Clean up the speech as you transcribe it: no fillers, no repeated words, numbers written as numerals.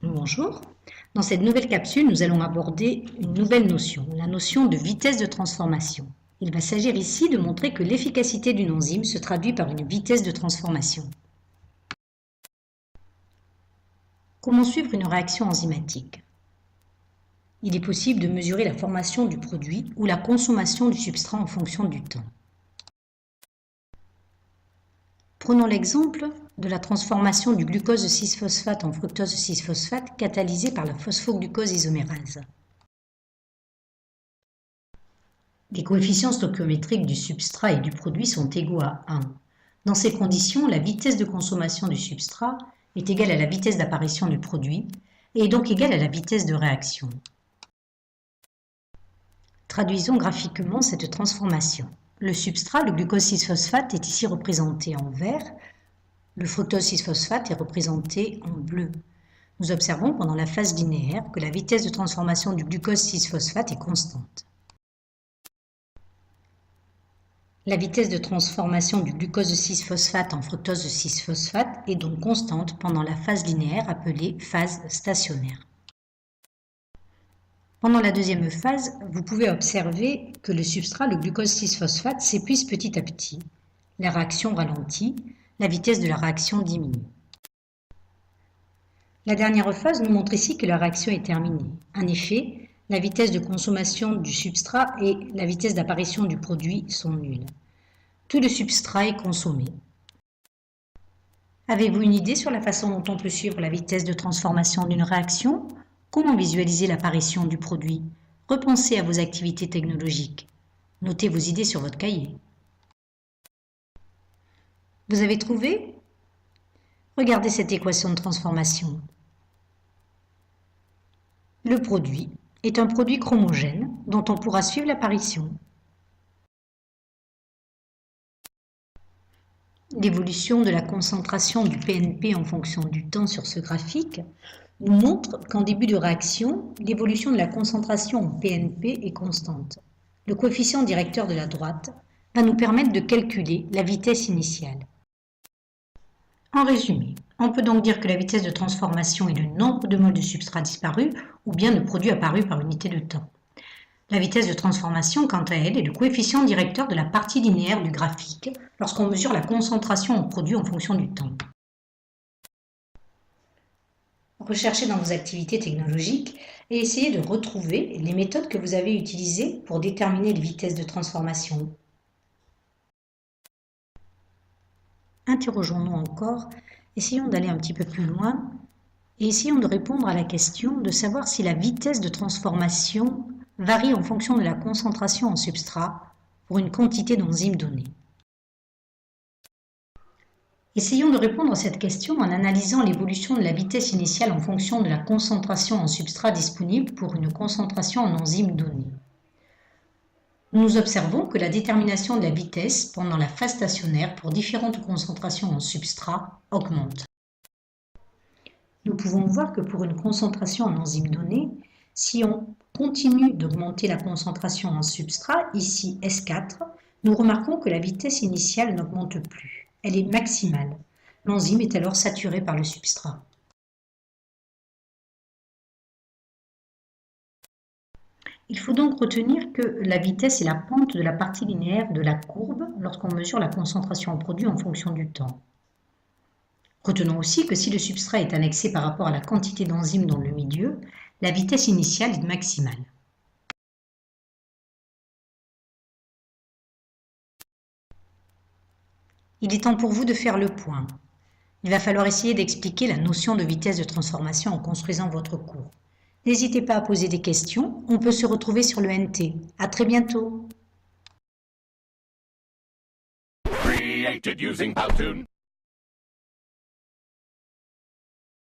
Bonjour. Dans cette nouvelle capsule, nous allons aborder une nouvelle notion, la notion de vitesse de transformation. Il va s'agir ici de montrer que l'efficacité d'une enzyme se traduit par une vitesse de transformation. Comment suivre une réaction enzymatique? Il est possible de mesurer la formation du produit ou la consommation du substrat en fonction du temps. Prenons l'exemple de la transformation du glucose 6-phosphate en fructose 6-phosphate catalysée par la phosphoglucose isomérase. Les coefficients stoichiométriques du substrat et du produit sont égaux à 1. Dans ces conditions, la vitesse de consommation du substrat est égale à la vitesse d'apparition du produit et est donc égale à la vitesse de réaction. Traduisons graphiquement cette transformation. Le substrat, le glucose 6-phosphate, est ici représenté en vert. Le fructose 6-phosphate est représenté en bleu. Nous observons pendant la phase linéaire que la vitesse de transformation du glucose 6-phosphate est constante. La vitesse de transformation du glucose 6-phosphate en fructose 6-phosphate est donc constante pendant la phase linéaire appelée phase stationnaire. Pendant la deuxième phase, vous pouvez observer que le substrat, le glucose 6-phosphate, s'épuise petit à petit. La réaction ralentit, la vitesse de la réaction diminue. La dernière phase nous montre ici que la réaction est terminée. En effet, la vitesse de consommation du substrat et la vitesse d'apparition du produit sont nulles. Tout le substrat est consommé. Avez-vous une idée sur la façon dont on peut suivre la vitesse de transformation d'une réaction? Comment visualiser l'apparition du produit? Repensez à vos activités technologiques. Notez vos idées sur votre cahier. Vous avez trouvé? Regardez cette équation de transformation. Le produit est un produit chromogène dont on pourra suivre l'apparition. L'évolution de la concentration du PNP en fonction du temps sur ce graphique nous montre qu'en début de réaction, l'évolution de la concentration en PNP est constante. Le coefficient directeur de la droite va nous permettre de calculer la vitesse initiale. En résumé, on peut donc dire que la vitesse de transformation est le nombre de moles de substrat disparu ou bien de produit apparu par unité de temps. La vitesse de transformation, quant à elle, est le coefficient directeur de la partie linéaire du graphique lorsqu'on mesure la concentration en produit en fonction du temps. Recherchez dans vos activités technologiques et essayez de retrouver les méthodes que vous avez utilisées pour déterminer les vitesses de transformation. Interrogeons-nous encore, essayons d'aller un petit peu plus loin et essayons de répondre à la question de savoir si la vitesse de transformation varie en fonction de la concentration en substrat pour une quantité d'enzymes donnée. Essayons de répondre à cette question en analysant l'évolution de la vitesse initiale en fonction de la concentration en substrat disponible pour une concentration en enzyme donnée. Nous observons que la détermination de la vitesse pendant la phase stationnaire pour différentes concentrations en substrat augmente. Nous pouvons voir que pour une concentration en enzyme donnée, si on continue d'augmenter la concentration en substrat, ici S4, nous remarquons que la vitesse initiale n'augmente plus. Elle est maximale. L'enzyme est alors saturée par le substrat. Il faut donc retenir que la vitesse est la pente de la partie linéaire de la courbe lorsqu'on mesure la concentration en produit en fonction du temps. Retenons aussi que si le substrat est annexé par rapport à la quantité d'enzymes dans le milieu, la vitesse initiale est maximale. Il est temps pour vous de faire le point. Il va falloir essayer d'expliquer la notion de vitesse de transformation en construisant votre cours. N'hésitez pas à poser des questions, on peut se retrouver sur le NT. À très bientôt. Created using Powtoon.